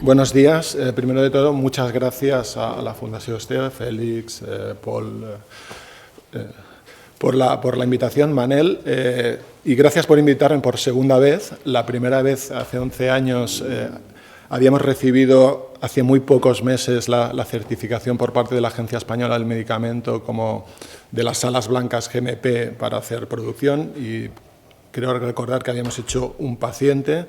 Buenos días. Primero de todo, muchas gracias a la Fundació Esteve, Félix, Paul, por la invitación, Manel, y gracias por invitarme por segunda vez. La primera vez, hace 11 años, habíamos recibido hace muy pocos meses la certificación por parte de la Agencia Española del Medicamento como de las salas blancas GMP para hacer producción, y creo recordar que habíamos hecho un paciente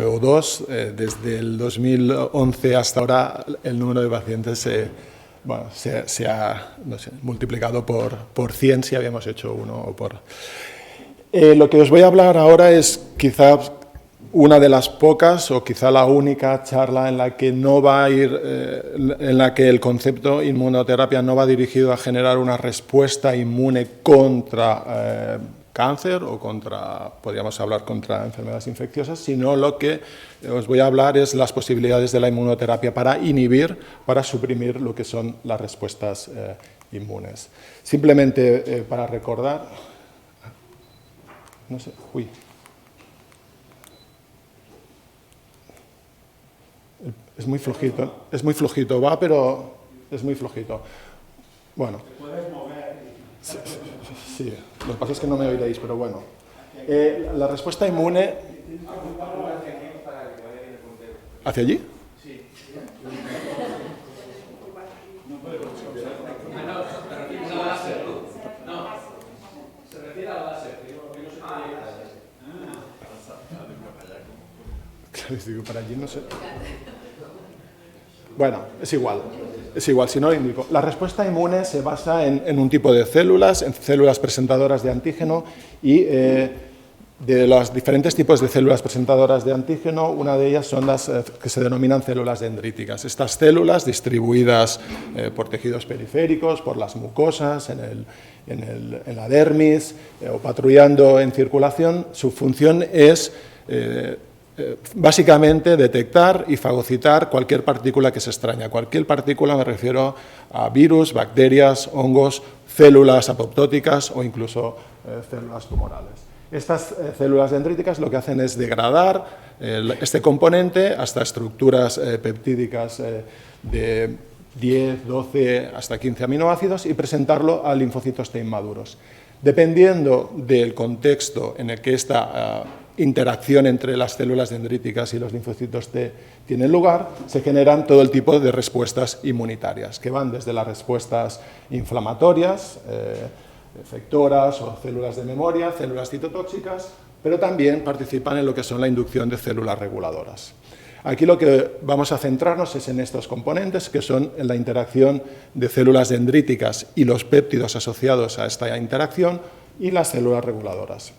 o dos. Desde el 2011 hasta ahora el número de pacientes se ha multiplicado por 100 si habíamos hecho uno. Lo que os voy a hablar ahora es quizás una de las pocas o quizá la única charla en la que no va a ir, en la que el concepto inmunoterapia no va dirigido a generar una respuesta inmune contra cáncer o podríamos hablar contra enfermedades infecciosas, sino lo que os voy a hablar es las posibilidades de la inmunoterapia para inhibir, para suprimir lo que son las respuestas inmunes. Simplemente para recordar, no sé, es muy flojito, va, pero es muy flojito. Bueno. ¿Te puedes mover? Sí, lo que pasa es que no me oiréis, pero bueno. La respuesta inmune... ¿Hacia allí? Sí. Se refiere al láser. Les digo, para allí no sé. Bueno, es igual, si no lo indico. La respuesta inmune se basa en un tipo de células, en células presentadoras de antígeno, y de los diferentes tipos de células presentadoras de antígeno, una de ellas son las que se denominan células dendríticas. Estas células, distribuidas por tejidos periféricos, por las mucosas, en la dermis, o patrullando en circulación, su función es básicamente detectar y fagocitar cualquier partícula que se extraña. Cualquier partícula, me refiero a virus, bacterias, hongos, células apoptóticas o incluso células tumorales. Estas células dendríticas lo que hacen es degradar este componente hasta estructuras peptídicas de 10, 12, hasta 15 aminoácidos y presentarlo a linfocitos T inmaduros. Dependiendo del contexto en el que esta interacción entre las células dendríticas y los linfocitos T tiene lugar, se generan todo el tipo de respuestas inmunitarias, que van desde las respuestas inflamatorias, efectoras o células de memoria, células citotóxicas, pero también participan en lo que son la inducción de células reguladoras. Aquí lo que vamos a centrarnos es en estos componentes, que son en la interacción de células dendríticas y los péptidos asociados a esta interacción y las células reguladoras.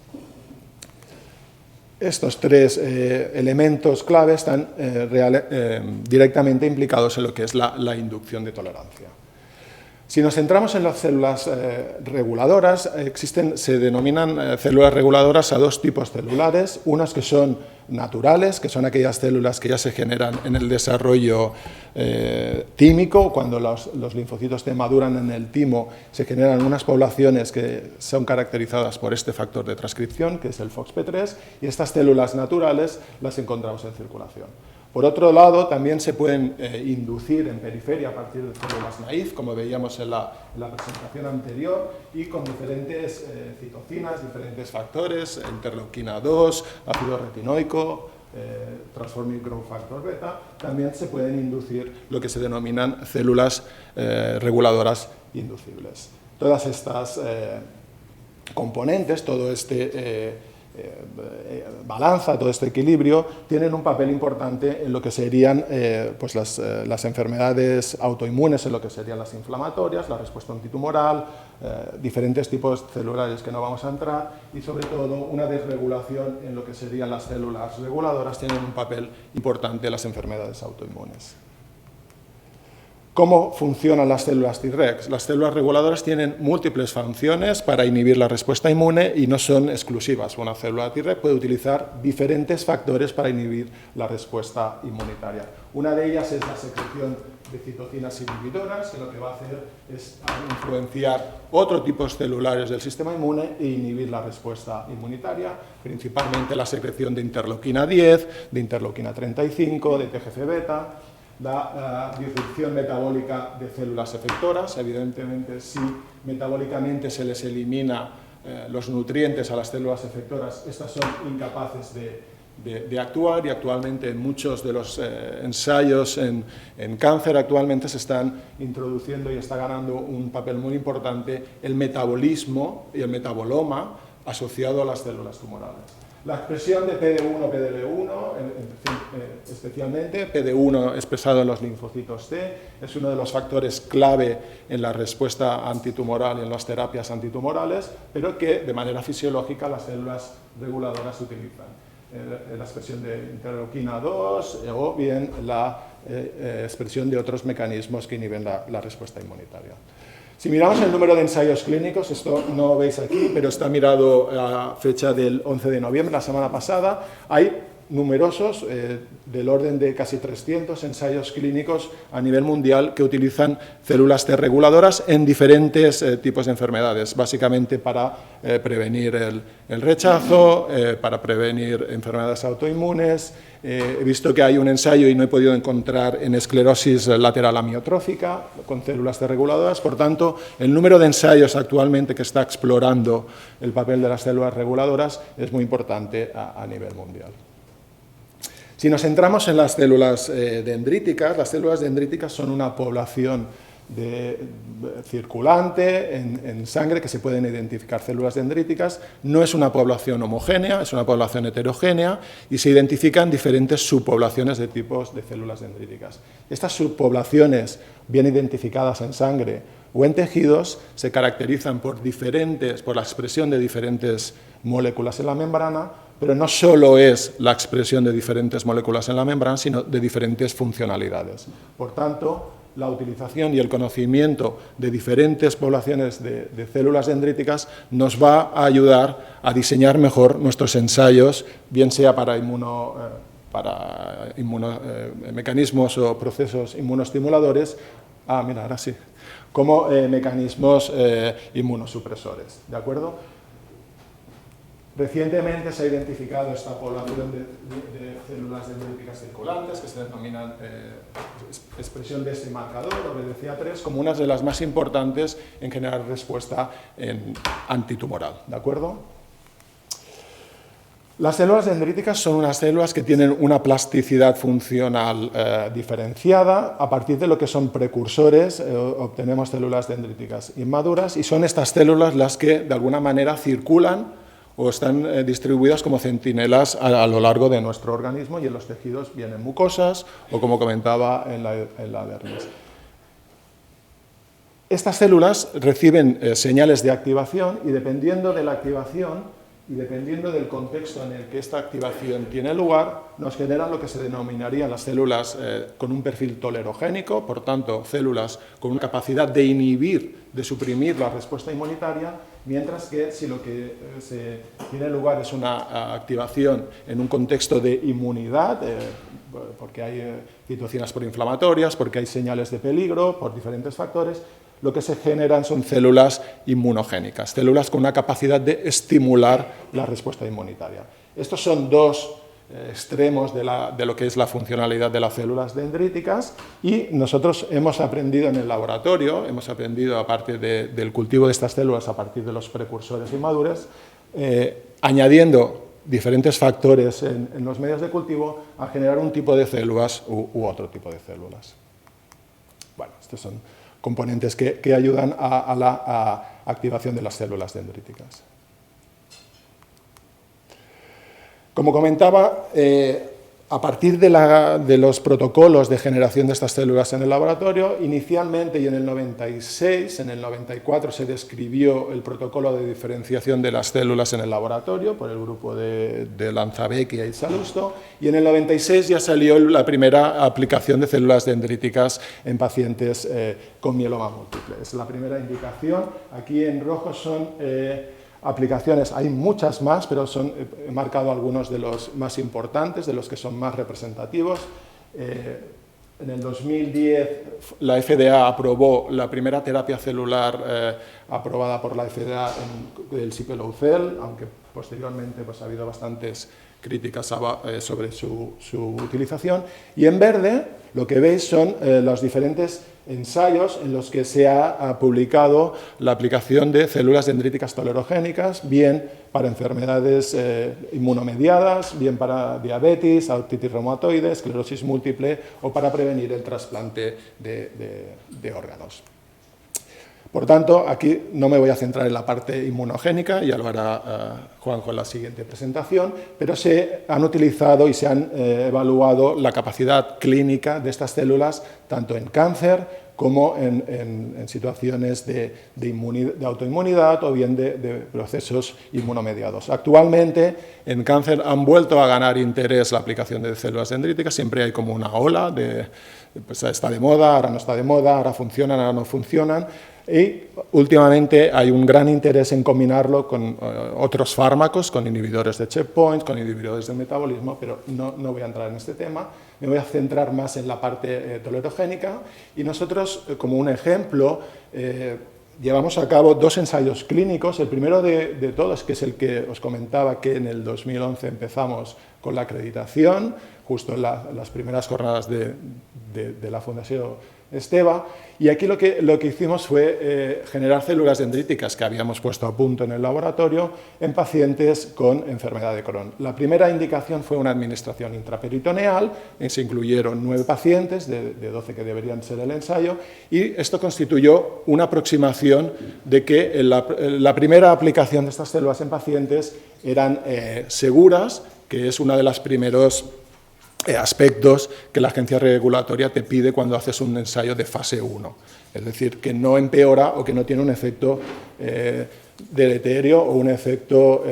Estos tres elementos clave están directamente implicados en lo que es la inducción de tolerancia. Si nos centramos en las células reguladoras, se denominan células reguladoras a dos tipos celulares, unas que son naturales, que son aquellas células que ya se generan en el desarrollo tímico. Cuando los linfocitos T maduran en el timo, se generan unas poblaciones que son caracterizadas por este factor de transcripción, que es el FOXP3, y estas células naturales las encontramos en circulación. Por otro lado, también se pueden inducir en periferia a partir de células naïf, como veíamos en la presentación anterior, y con diferentes citocinas, diferentes factores, interleuquina 2, ácido retinoico, transforming growth factor beta, también se pueden inducir lo que se denominan células reguladoras inducibles. Todas estas componentes, todo este balanza, todo este equilibrio, tienen un papel importante en lo que serían pues las enfermedades autoinmunes, en lo que serían las inflamatorias, la respuesta antitumoral, diferentes tipos celulares que no vamos a entrar, y sobre todo una desregulación en lo que serían las células reguladoras tienen un papel importante en las enfermedades autoinmunes. ¿Cómo funcionan las células Tregs? Las células reguladoras tienen múltiples funciones para inhibir la respuesta inmune y no son exclusivas. Una célula Treg puede utilizar diferentes factores para inhibir la respuesta inmunitaria. Una de ellas es la secreción de citocinas inhibidoras, que lo que va a hacer es influenciar otros tipos celulares del sistema inmune e inhibir la respuesta inmunitaria, principalmente la secreción de interleuquina 10, de interleuquina 35, de TGF-beta, la disrupción metabólica de células efectoras. Evidentemente, si metabólicamente se les elimina los nutrientes a las células efectoras, estas son incapaces de actuar, y actualmente en muchos de los ensayos en cáncer actualmente se están introduciendo y está ganando un papel muy importante el metabolismo y el metaboloma asociado a las células tumorales. La expresión de PD1, PDL1, especialmente PD1 expresado en los linfocitos T, es uno de los factores clave en la respuesta antitumoral y en las terapias antitumorales, pero que de manera fisiológica las células reguladoras utilizan. La expresión de interleuquina 2 o bien la expresión de otros mecanismos que inhiben la respuesta inmunitaria. Si miramos el número de ensayos clínicos, esto no lo veis aquí, pero está mirado a fecha del 11 de noviembre, la semana pasada, hay numerosos, del orden de casi 300 ensayos clínicos a nivel mundial que utilizan células T reguladoras en diferentes tipos de enfermedades, básicamente para prevenir el rechazo, para prevenir enfermedades autoinmunes. He visto que hay un ensayo y no he podido encontrar en esclerosis lateral amiotrófica con células T reguladoras. Por tanto, el número de ensayos actualmente que está explorando el papel de las células reguladoras es muy importante a nivel mundial. Si nos centramos en las células dendríticas, las células dendríticas son una población circulante en sangre que se pueden identificar células dendríticas. No es una población homogénea, es una población heterogénea y se identifican diferentes subpoblaciones de tipos de células dendríticas. Estas subpoblaciones bien identificadas en sangre o en tejidos se caracterizan por la expresión de diferentes moléculas en la membrana, pero no solo es la expresión de diferentes moléculas en la membrana, sino de diferentes funcionalidades. Por tanto, la utilización y el conocimiento de diferentes poblaciones de células dendríticas nos va a ayudar a diseñar mejor nuestros ensayos, bien sea para mecanismos o procesos inmunoestimuladores, ahora sí, como mecanismos inmunosupresores, ¿de acuerdo? Recientemente se ha identificado esta población de células dendríticas circulantes, que se denominan expresión de este marcador, obedecía3, como una de las más importantes en generar respuesta antitumoral, ¿de acuerdo? Las células dendríticas son unas células que tienen una plasticidad funcional diferenciada. A partir de lo que son precursores, obtenemos células dendríticas inmaduras, y son estas células las que de alguna manera circulan o están distribuidas como centinelas a lo largo de nuestro organismo y en los tejidos, bien en mucosas o, como comentaba, en la dermis. Estas células reciben señales de activación y dependiendo de la activación y dependiendo del contexto en el que esta activación tiene lugar, nos generan lo que se denominarían las células con un perfil tolerogénico, por tanto, células con una capacidad de inhibir, de suprimir la respuesta inmunitaria, mientras que si lo que se tiene lugar es una activación en un contexto de inmunidad, porque hay citocinas proinflamatorias, porque hay señales de peligro, por diferentes factores, lo que se generan son células inmunogénicas, células con una capacidad de estimular la respuesta inmunitaria. Estos son dos extremos de lo que es la funcionalidad de las células dendríticas, y nosotros hemos aprendido en el laboratorio, hemos aprendido a partir del cultivo de estas células, a partir de los precursores inmaduros, añadiendo diferentes factores en los medios de cultivo a generar un tipo de células u otro tipo de células. Bueno, estos son componentes que ayudan a la activación de las células dendríticas. Como comentaba, A partir de los protocolos de generación de estas células en el laboratorio, inicialmente y en el 96, en el 94 se describió el protocolo de diferenciación de las células en el laboratorio por el grupo de Lanzavecchia y Salusto, y en el 96 ya salió la primera aplicación de células dendríticas en pacientes con mieloma múltiple. Es la primera indicación. Aquí en rojo son aplicaciones, hay muchas más, pero he marcado algunos de los más importantes, de los que son más representativos. En el 2010 la FDA aprobó la primera terapia celular aprobada por la FDA del sipuleucel, aunque posteriormente pues, ha habido bastantes críticas sobre su utilización. Y en verde lo que veis son los diferentes ensayos en los que se ha publicado la aplicación de células dendríticas tolerogénicas, bien para enfermedades inmunomediadas, bien para diabetes, artritis reumatoide, esclerosis múltiple o para prevenir el trasplante de órganos. Por tanto, aquí no me voy a centrar en la parte inmunogénica, ya lo hará Juanjo en la siguiente presentación, pero se han utilizado y se han evaluado la capacidad clínica de estas células tanto en cáncer como en situaciones de autoinmunidad o bien de procesos inmunomediados. Actualmente, en cáncer han vuelto a ganar interés la aplicación de células dendríticas, siempre hay como una ola pues está de moda, ahora no está de moda, ahora funcionan, ahora no funcionan. Y últimamente hay un gran interés en combinarlo con otros fármacos, con inhibidores de checkpoints, con inhibidores del metabolismo, pero no voy a entrar en este tema. Me voy a centrar más en la parte tolerogénica. Y nosotros, como un ejemplo, llevamos a cabo 2 ensayos clínicos. El primero de todos, que es el que os comentaba que en el 2011 empezamos con la acreditación, justo en las primeras jornadas de la Fundación Esteva, y aquí lo que hicimos fue generar células dendríticas que habíamos puesto a punto en el laboratorio en pacientes con enfermedad de Crohn. La primera indicación fue una administración intraperitoneal, se incluyeron 9 pacientes, de 12 que deberían ser el ensayo, y esto constituyó una aproximación de que la primera aplicación de estas células en pacientes eran seguras, que es una de las primeros aspectos que la agencia regulatoria te pide cuando haces un ensayo de fase 1. Es decir, que no empeora o que no tiene un efecto deleterio o un efecto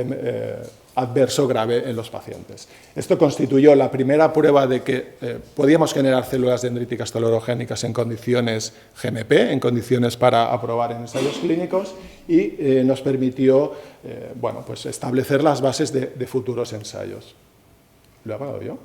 adverso grave en los pacientes. Esto constituyó la primera prueba de que podíamos generar células dendríticas tolerogénicas en condiciones GMP, en condiciones para aprobar en ensayos clínicos, y nos permitió bueno, pues establecer las bases de futuros ensayos. ¿Lo he apagado yo?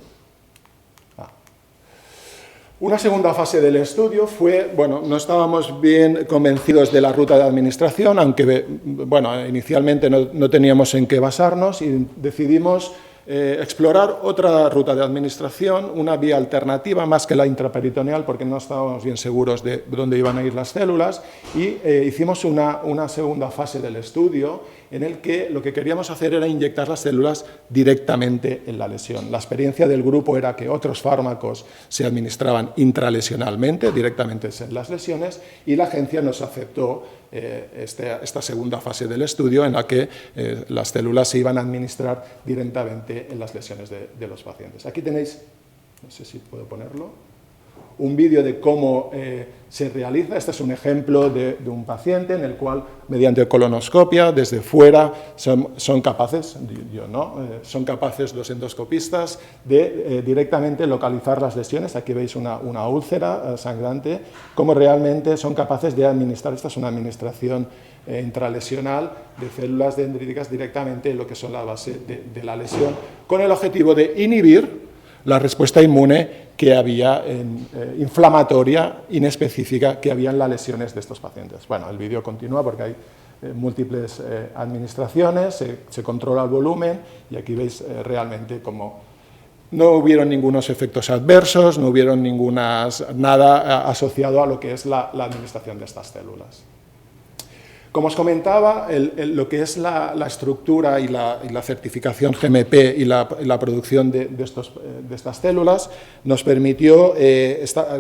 Una segunda fase del estudio fue, bueno, no estábamos bien convencidos de la ruta de administración, aunque, bueno, inicialmente no teníamos en qué basarnos y decidimos explorar otra ruta de administración, una vía alternativa más que la intraperitoneal, porque no estábamos bien seguros de dónde iban a ir las células, y hicimos una segunda fase del estudio en el que lo que queríamos hacer era inyectar las células directamente en la lesión. La experiencia del grupo era que otros fármacos se administraban intralesionalmente, directamente en las lesiones, y la agencia nos aceptó esta segunda fase del estudio en la que las células se iban a administrar directamente en las lesiones de los pacientes. Aquí tenéis, no sé si puedo ponerlo, un vídeo de cómo se realiza. Este es un ejemplo de un paciente en el cual, mediante colonoscopia, desde fuera, son capaces, yo no, son capaces los endoscopistas de directamente localizar las lesiones. Aquí veis una úlcera sangrante, cómo realmente son capaces de administrar. Esta es una administración intralesional de células dendríticas directamente en lo que son la base de la lesión, con el objetivo de inhibir la respuesta inmune que había inflamatoria inespecífica que había en las lesiones de estos pacientes. Bueno, el vídeo continúa porque hay múltiples administraciones, se controla el volumen y aquí veis realmente cómo no hubieron ningunos efectos adversos, no hubieron nada asociado a lo que es la administración de estas células. Como os comentaba, lo que es la estructura y la certificación GMP y la producción de estas células nos permitió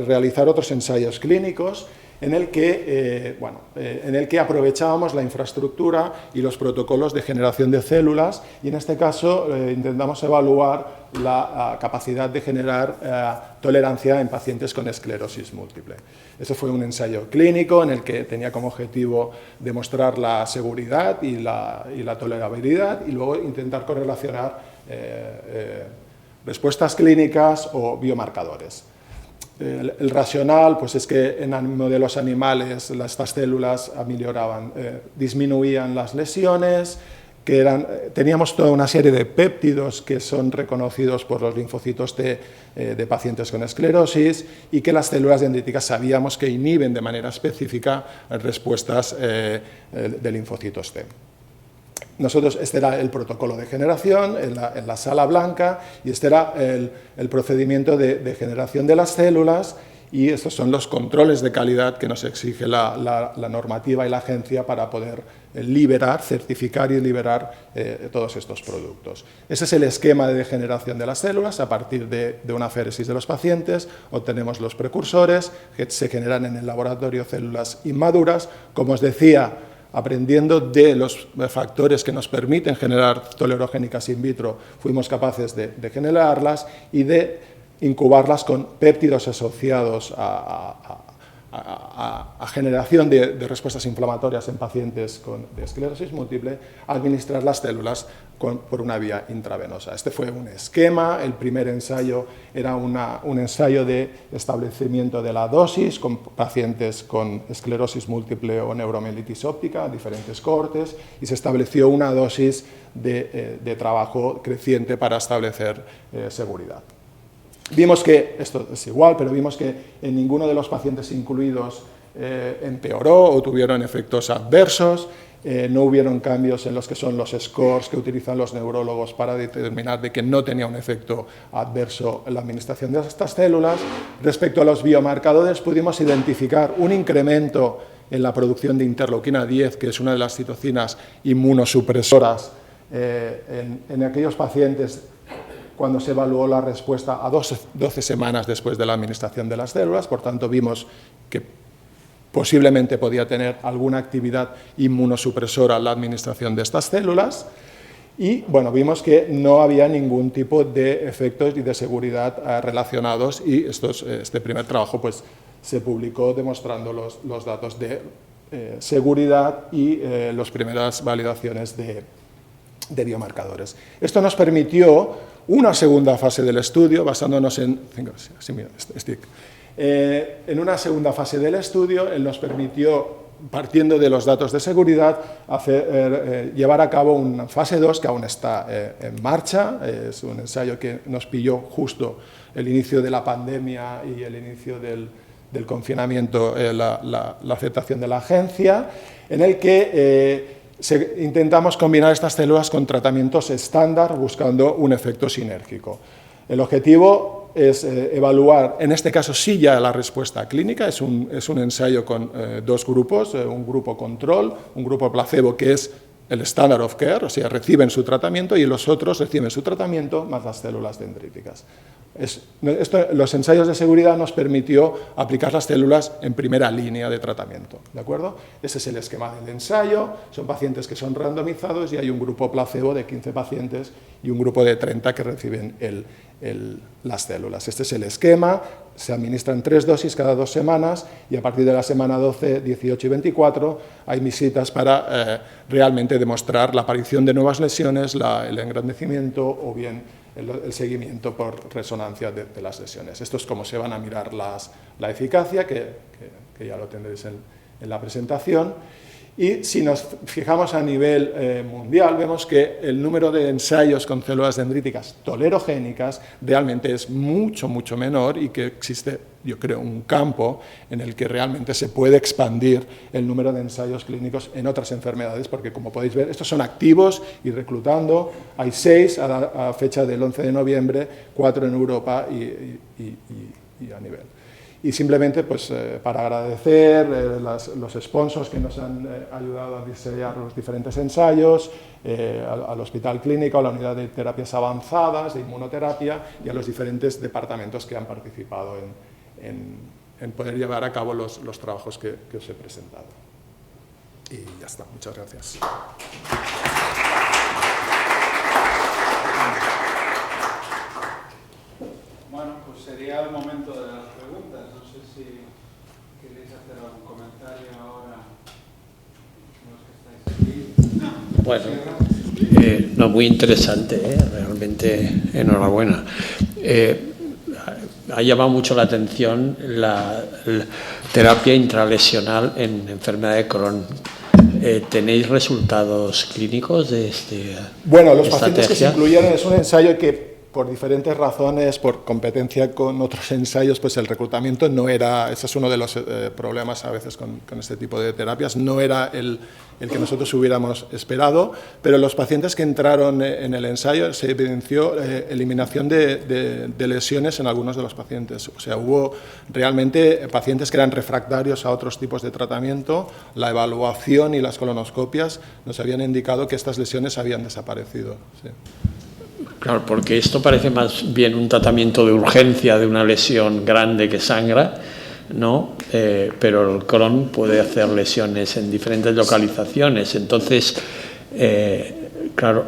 realizar otros ensayos clínicos en el que aprovechábamos la infraestructura y los protocolos de generación de células, y en este caso intentamos evaluar la capacidad de generar tolerancia en pacientes con esclerosis múltiple. Ese fue un ensayo clínico en el que tenía como objetivo demostrar la seguridad y la tolerabilidad, y luego intentar correlacionar respuestas clínicas o biomarcadores. El racional pues, es que en modelos animales estas células disminuían las lesiones, teníamos toda una serie de péptidos que son reconocidos por los linfocitos T de pacientes con esclerosis, y que las células dendríticas sabíamos que inhiben de manera específica respuestas de linfocitos T. Este era el protocolo de generación en la sala blanca, y este era el procedimiento de generación de las células, y estos son los controles de calidad que nos exige la normativa y la agencia para poder certificar y liberar todos estos productos. Ese es el esquema de generación de las células. A partir de una aféresis de los pacientes obtenemos los precursores, que se generan en el laboratorio células inmaduras, como os decía, aprendiendo de los factores que nos permiten generar tolerogénicas in vitro, fuimos capaces de generarlas y de incubarlas con péptidos asociados a generación de respuestas inflamatorias en pacientes de esclerosis múltiple, administrar las células por una vía intravenosa. Este fue un esquema. El primer ensayo era un ensayo de establecimiento de la dosis con pacientes con esclerosis múltiple o neuromielitis óptica, diferentes cohortes, y se estableció una dosis de trabajo creciente para establecer seguridad. Vimos que, esto es igual, pero vimos que en ninguno de los pacientes incluidos empeoró o tuvieron efectos adversos. No hubieron cambios en los que son los scores que utilizan los neurólogos para determinar de que no tenía un efecto adverso en la administración de estas células. Respecto a los biomarcadores, pudimos identificar un incremento en la producción de interleuquina 10, que es una de las citocinas inmunosupresoras en aquellos pacientes cuando se evaluó la respuesta a 12 semanas después de la administración de las células. Por tanto, vimos que posiblemente podía tener alguna actividad inmunosupresora la administración de estas células, y bueno, vimos que no había ningún tipo de efectos y de seguridad relacionados, y este primer trabajo pues, se publicó demostrando los datos de seguridad y las primeras validaciones de biomarcadores. Esto nos permitió una segunda fase del estudio, basándonos en una segunda fase del estudio. Él nos permitió, partiendo de los datos de seguridad, llevar a cabo una fase 2 que aún está en marcha. Es un ensayo que nos pilló justo el inicio de la pandemia y el inicio del confinamiento, la aceptación de la agencia, en el que intentamos combinar estas células con tratamientos estándar buscando un efecto sinérgico. El objetivo es evaluar, en este caso sí ya la respuesta clínica. Es un ensayo con dos grupos, un grupo control, un grupo placebo que es el standard of care, o sea, reciben su tratamiento, y los otros reciben su tratamiento más las células dendríticas. Los ensayos de seguridad nos permitió aplicar las células en primera línea de tratamiento, ¿de acuerdo? Ese es el esquema del ensayo. Son pacientes que son randomizados, y hay un grupo placebo de 15 pacientes y un grupo de 30 que reciben las células. Este es el esquema. Se administran 3 dosis cada 2 semanas, y a partir de la semana 12, 18 y 24 hay visitas para realmente demostrar la aparición de nuevas lesiones, el engrandecimiento o bien el seguimiento por resonancia de las lesiones. Esto es como se van a mirar la eficacia, que ya lo tendréis en la presentación. Y si nos fijamos a nivel mundial, vemos que el número de ensayos con células dendríticas tolerogénicas realmente es mucho, mucho menor, y que existe, yo creo, un campo en el que realmente se puede expandir el número de ensayos clínicos en otras enfermedades, porque, como podéis ver, estos son activos y reclutando. Hay 6 a fecha del 11 de noviembre, 4 en Europa y a nivel. Y simplemente pues, para agradecer los sponsors que nos han ayudado a diseñar los diferentes ensayos, al Hospital Clínico, a la Unidad de Terapias Avanzadas, de Inmunoterapia, y a los diferentes departamentos que han participado en poder llevar a cabo los trabajos que os he presentado. Y ya está, muchas gracias. Bueno, pues sería el momento de las preguntas. No sé si queréis hacer algún comentario ahora, los que estáis aquí. No. Bueno, no, muy interesante, realmente enhorabuena. Ha llamado mucho la atención la terapia intralesional en enfermedad de Crohn. ¿Tenéis resultados clínicos de Bueno, los pacientes que se incluyeron es un ensayo que, por diferentes razones, por competencia con otros ensayos, pues el reclutamiento no era, ese es uno de los problemas a veces con este tipo de terapias, no era el que nosotros hubiéramos esperado, pero los pacientes que entraron en el ensayo se evidenció eliminación de lesiones en algunos de los pacientes. O sea, hubo realmente pacientes que eran refractarios a otros tipos de tratamiento, la evaluación y las colonoscopias nos habían indicado que estas lesiones habían desaparecido. Sí. Claro, porque esto parece más bien un tratamiento de urgencia de una lesión grande que sangra, ¿no? Pero el Crohn puede hacer lesiones en diferentes localizaciones. Entonces, claro,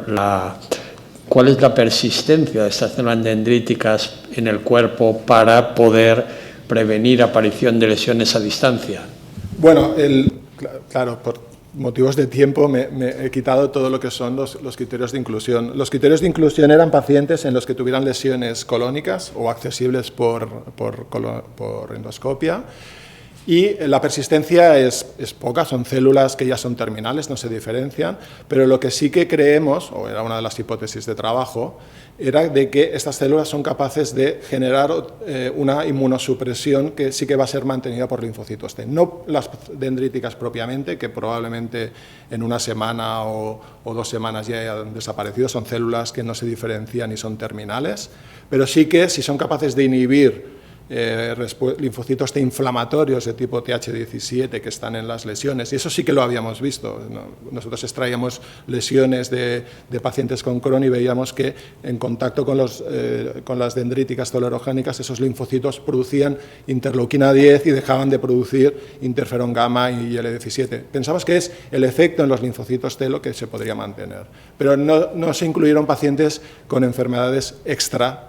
¿cuál es la persistencia de estas células dendríticas en el cuerpo para poder prevenir aparición de lesiones a distancia? Bueno, claro, por motivos de tiempo me he quitado todo lo que son los criterios de inclusión. Los criterios de inclusión eran pacientes en los que tuvieran lesiones colónicas o accesibles por endoscopia, y la persistencia es poca, son células que ya son terminales, no se diferencian, pero lo que sí que creemos, o era una de las hipótesis de trabajo, era de que estas células son capaces de generar una inmunosupresión que sí que va a ser mantenida por linfocitos T. No las dendríticas propiamente, que probablemente en una semana o 2 semanas ya hayan desaparecido, son células que no se diferencian y son terminales, pero sí que si son capaces de inhibir linfocitos T inflamatorios de tipo Th17 que están en las lesiones, y eso sí que lo habíamos visto. Nosotros extraíamos lesiones de pacientes con Crohn y veíamos que en contacto con las dendríticas tolerogénicas esos linfocitos producían interleuquina 10 y dejaban de producir interferón gamma y IL-17. Pensamos que es el efecto en los linfocitos T lo que se podría mantener, pero no se incluyeron pacientes con enfermedades extra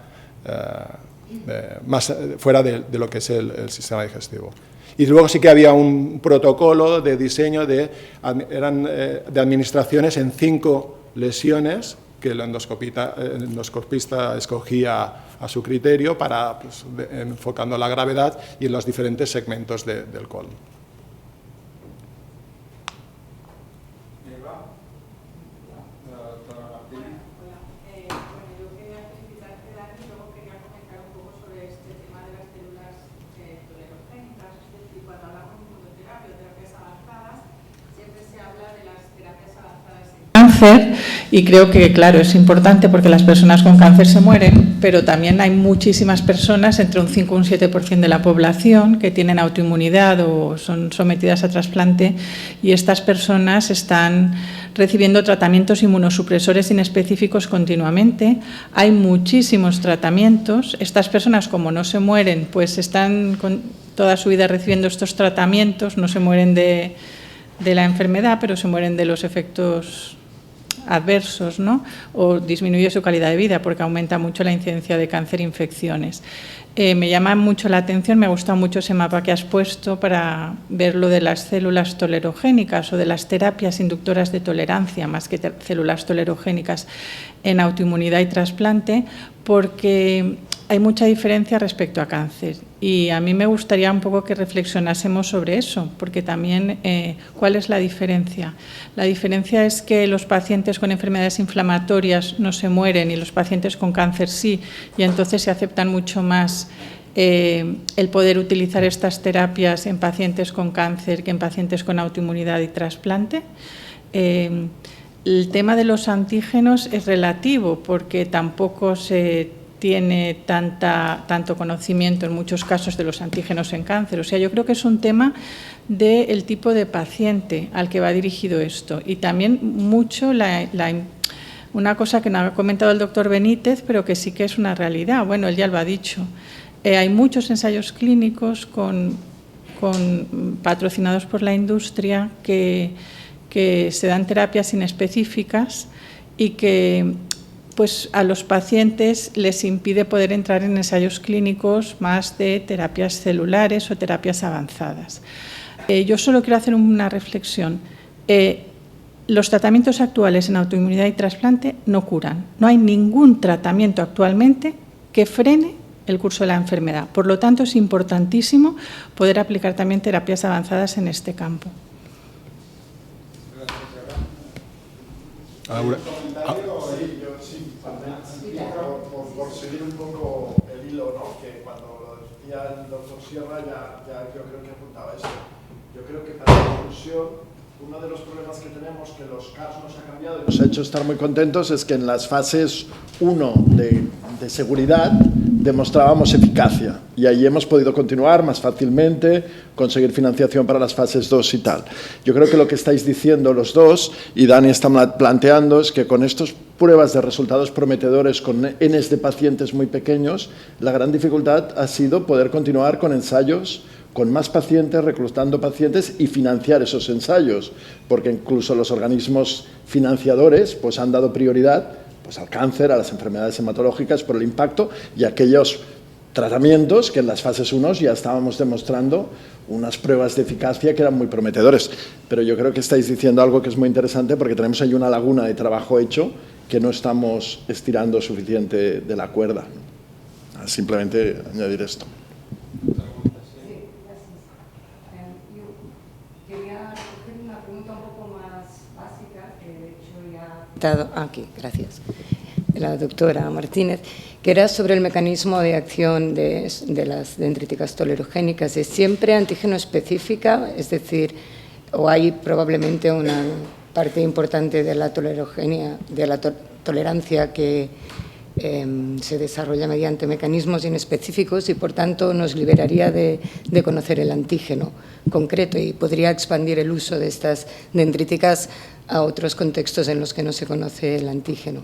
más fuera de lo que es el sistema digestivo. Y luego sí que había un protocolo de diseño de administraciones en 5 lesiones que el endoscopista escogía a su criterio para, pues, enfocando la gravedad y en los diferentes segmentos del colon. Cáncer, y creo que, claro, es importante porque las personas con cáncer se mueren, pero también hay muchísimas personas, entre un 5 y un 7% de la población, que tienen autoinmunidad o son sometidas a trasplante, y estas personas están recibiendo tratamientos inmunosupresores inespecíficos continuamente. Hay muchísimos tratamientos. Estas personas, como no se mueren, pues están toda su vida recibiendo estos tratamientos, no se mueren de la enfermedad, pero se mueren de los efectos adversos, ¿no? O disminuye su calidad de vida porque aumenta mucho la incidencia de cáncer e infecciones. Me llama mucho la atención, me ha gustado mucho ese mapa que has puesto para ver lo de las células tolerogénicas o de las terapias inductoras de tolerancia, más que células tolerogénicas en autoinmunidad y trasplante, porque hay mucha diferencia respecto a cáncer, y a mí me gustaría un poco que reflexionásemos sobre eso, porque también, ¿cuál es la diferencia? La diferencia es que los pacientes con enfermedades inflamatorias no se mueren y los pacientes con cáncer sí, y entonces se aceptan mucho más el poder utilizar estas terapias en pacientes con cáncer que en pacientes con autoinmunidad y trasplante. El tema de los antígenos es relativo porque tampoco se tiene tanto conocimiento en muchos casos de los antígenos en cáncer. O sea, yo creo que es un tema del tipo de paciente al que va dirigido esto. Y también mucho una cosa que no ha comentado el doctor Benítez, pero que sí que es una realidad. Bueno, él ya lo ha dicho. Hay muchos ensayos clínicos patrocinados por la industria que se dan terapias inespecíficas y que pues, a los pacientes les impide poder entrar en ensayos clínicos más de terapias celulares o terapias avanzadas. Yo solo quiero hacer una reflexión. Los tratamientos actuales en autoinmunidad y trasplante no curan. No hay ningún tratamiento actualmente que frene el curso de la enfermedad. Por lo tanto, es importantísimo poder aplicar también terapias avanzadas en este campo. Ahora, por seguir un poco el hilo, ¿no? Que cuando lo decía el doctor Sierra ya yo creo que apuntaba eso. Yo creo que para la conclusión, uno de los problemas que tenemos, que los casos nos ha cambiado y nos ha hecho estar muy contentos, es que en las fases 1 de seguridad demostrábamos eficacia y ahí hemos podido continuar más fácilmente, conseguir financiación para las fases 2 y tal. Yo creo que lo que estáis diciendo los dos, y Dani está planteando, es que con estas pruebas de resultados prometedores con N de pacientes muy pequeños, la gran dificultad ha sido poder continuar con ensayos con más pacientes, reclutando pacientes y financiar esos ensayos, porque incluso los organismos financiadores pues, han dado prioridad pues, al cáncer, a las enfermedades hematológicas por el impacto y aquellos tratamientos que en las fases 1 ya estábamos demostrando unas pruebas de eficacia que eran muy prometedores. Pero yo creo que estáis diciendo algo que es muy interesante porque tenemos ahí una laguna de trabajo hecho que no estamos estirando suficiente de la cuerda. Simplemente añadir esto. Aquí, gracias, la doctora Martínez, que era sobre el mecanismo de acción de las dendríticas tolerogénicas. ¿Es siempre antígeno específica? Es decir, o hay probablemente una parte importante de la tolerogenia, de la tolerancia que se desarrolla mediante mecanismos inespecíficos y, por tanto, nos liberaría de conocer el antígeno concreto y podría expandir el uso de estas dendríticas a otros contextos en los que no se conoce el antígeno.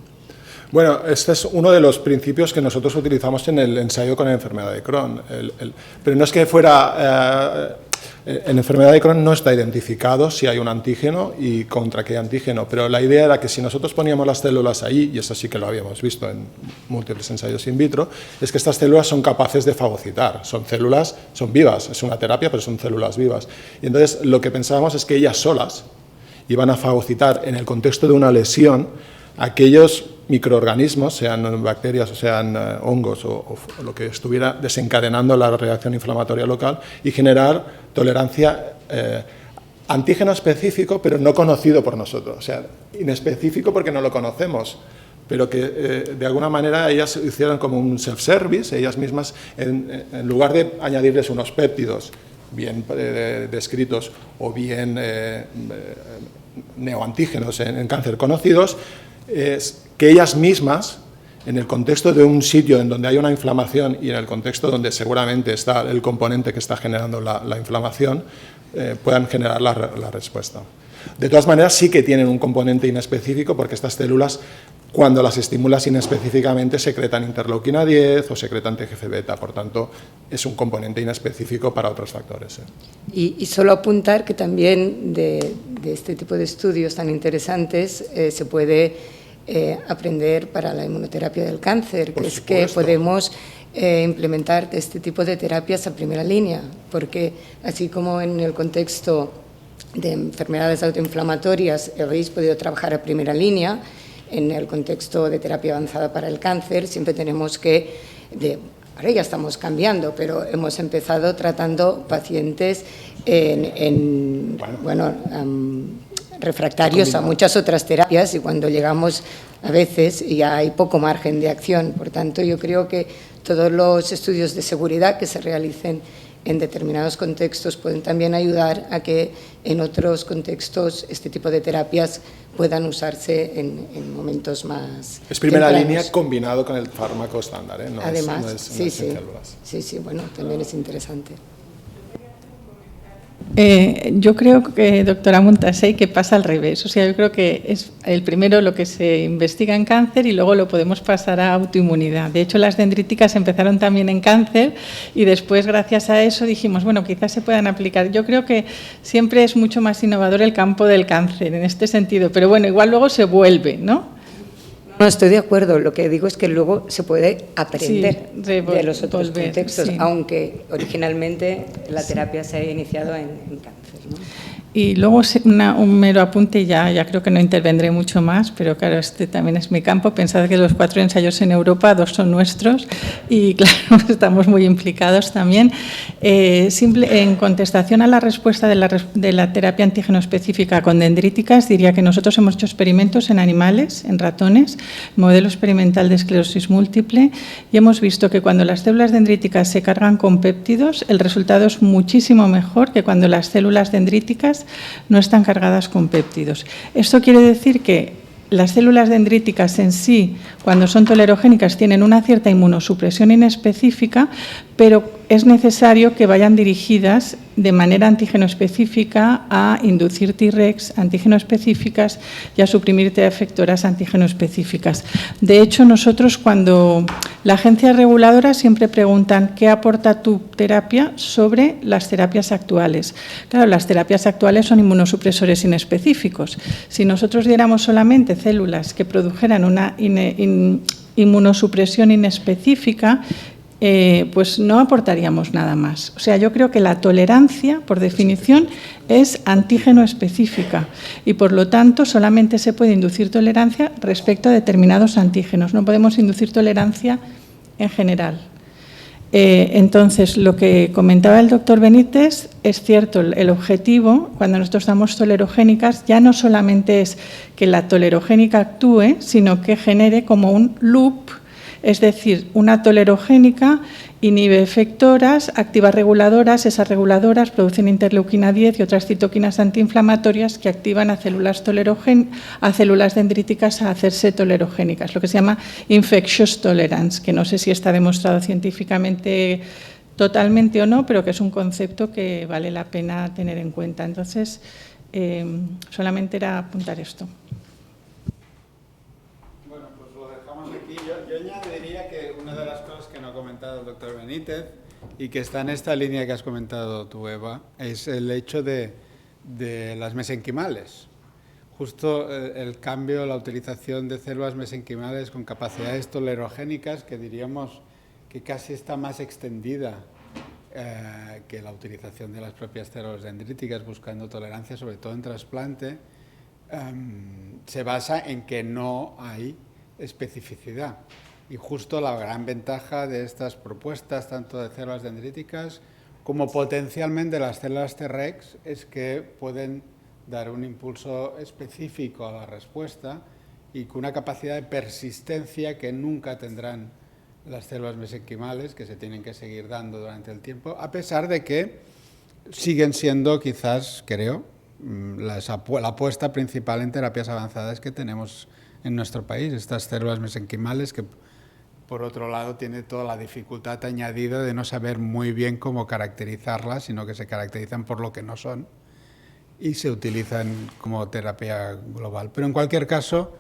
Bueno, este es uno de los principios que nosotros utilizamos en el ensayo con la enfermedad de Crohn. Pero no es que fuera... en enfermedad de Crohn no está identificado si hay un antígeno y contra qué antígeno, pero la idea era que si nosotros poníamos las células ahí, y eso sí que lo habíamos visto en múltiples ensayos in vitro, es que estas células son capaces de fagocitar, son células, son vivas, es una terapia, pero son células vivas. Y entonces lo que pensábamos es que ellas solas iban a fagocitar en el contexto de una lesión aquellos microorganismos, sean bacterias o sean hongos o lo que estuviera desencadenando la reacción inflamatoria local y generar tolerancia antígeno específico, pero no conocido por nosotros, o sea, inespecífico porque no lo conocemos, pero que de alguna manera ellas hicieron como un self-service, ellas mismas, en lugar de añadirles unos péptidos bien descritos o bien neoantígenos en cáncer conocidos, es que ellas mismas, en el contexto de un sitio en donde hay una inflamación y en el contexto donde seguramente está el componente que está generando la inflamación, puedan generar la respuesta. De todas maneras, sí que tienen un componente inespecífico porque estas células, cuando las estimulas inespecíficamente, secretan interleuquina 10 o secretan TGF-beta, por tanto, es un componente inespecífico para otros factores. Y solo apuntar que también de este tipo de estudios tan interesantes se puede aprender para la inmunoterapia del cáncer, que es que podemos implementar este tipo de terapias a primera línea, porque así como en el contexto de enfermedades autoinflamatorias habéis podido trabajar a primera línea, en el contexto de terapia avanzada para el cáncer siempre tenemos que, ahora ya estamos cambiando, pero hemos empezado tratando pacientes refractarios a muchas otras terapias y cuando llegamos a veces ya hay poco margen de acción. Por tanto, yo creo que todos los estudios de seguridad que se realicen en determinados contextos pueden también ayudar a que en otros contextos este tipo de terapias puedan usarse en momentos más Es primera tempranos. línea combinado con el fármaco estándar, ¿eh? Además, no es células. sí, bueno, también es interesante. Yo creo que, doctora Muntasey, que pasa al revés. O sea, yo creo que es el primero lo que se investiga en cáncer y luego lo podemos pasar a autoinmunidad. De hecho, las dendríticas empezaron también en cáncer y después, gracias a eso, dijimos, bueno, quizás se puedan aplicar. Yo creo que siempre es mucho más innovador el campo del cáncer en este sentido, pero bueno, igual luego se vuelve, ¿no? No, estoy de acuerdo. Lo que digo es que luego se puede aprender de los otros contextos, aunque originalmente la terapia se haya iniciado en cáncer, ¿no? Y luego un mero apunte, ya creo que no intervendré mucho más, pero claro, este también es mi campo. Pensad que los 4 ensayos en Europa, 2 son nuestros y claro, estamos muy implicados también. En contestación a la respuesta de la terapia antígeno específica con dendríticas, diría que nosotros hemos hecho experimentos en animales, en ratones, modelo experimental de esclerosis múltiple, y hemos visto que cuando las células dendríticas se cargan con péptidos, el resultado es muchísimo mejor que cuando las células dendríticas no están cargadas con péptidos. Esto quiere decir que las células dendríticas en sí, cuando son tolerogénicas, tienen una cierta inmunosupresión inespecífica, pero es necesario que vayan dirigidas de manera antígeno específica a inducir Tregs antígeno específicas y a suprimir T efectoras antígeno específicas. De hecho, nosotros cuando la agencia reguladora siempre preguntan qué aporta tu terapia sobre las terapias actuales. Claro, las terapias actuales son inmunosupresores inespecíficos. Si nosotros diéramos solamente células que produjeran una inmunosupresión inespecífica, pues no aportaríamos nada más. O sea, yo creo que la tolerancia, por definición, es antígeno específica y, por lo tanto, solamente se puede inducir tolerancia respecto a determinados antígenos. No podemos inducir tolerancia en general. Entonces, lo que comentaba el doctor Benítez es cierto. El objetivo, cuando nosotros damos tolerogénicas, ya no solamente es que la tolerogénica actúe, sino que genere como un loop. Es decir, una tolerogénica inhibe efectoras, activa reguladoras, esas reguladoras producen interleuquina 10 y otras citoquinas antiinflamatorias que activan a células dendríticas a hacerse tolerogénicas, lo que se llama infectious tolerance, que no sé si está demostrado científicamente totalmente o no, pero que es un concepto que vale la pena tener en cuenta. Entonces, solamente era apuntar esto. Yo añadiría que una de las cosas que no ha comentado el doctor Benítez y que está en esta línea que has comentado tú, Eva, es el hecho de las mesenquimales. Justo el cambio, la utilización de células mesenquimales con capacidades tolerogénicas que diríamos que casi está más extendida que la utilización de las propias células dendríticas buscando tolerancia, sobre todo en trasplante, se basa en que no hay especificidad. Y justo la gran ventaja de estas propuestas, tanto de células dendríticas como potencialmente las células Tregs, es que pueden dar un impulso específico a la respuesta y con una capacidad de persistencia que nunca tendrán las células mesenquimales, que se tienen que seguir dando durante el tiempo, a pesar de que siguen siendo quizás, creo, la apuesta principal en terapias avanzadas que tenemos en nuestro país, estas células mesenquimales que, por otro lado, tiene toda la dificultad añadida de no saber muy bien cómo caracterizarlas, sino que se caracterizan por lo que no son y se utilizan como terapia global. Pero en cualquier caso,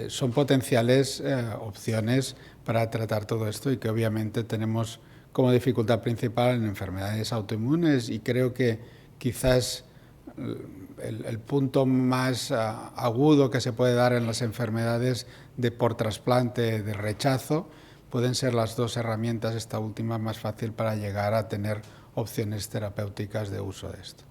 son potenciales opciones para tratar todo esto y que obviamente tenemos como dificultad principal en enfermedades autoinmunes, y creo que quizás el punto más agudo que se puede dar en las enfermedades por trasplante de rechazo pueden ser las dos herramientas, esta última más fácil para llegar a tener opciones terapéuticas de uso de esto.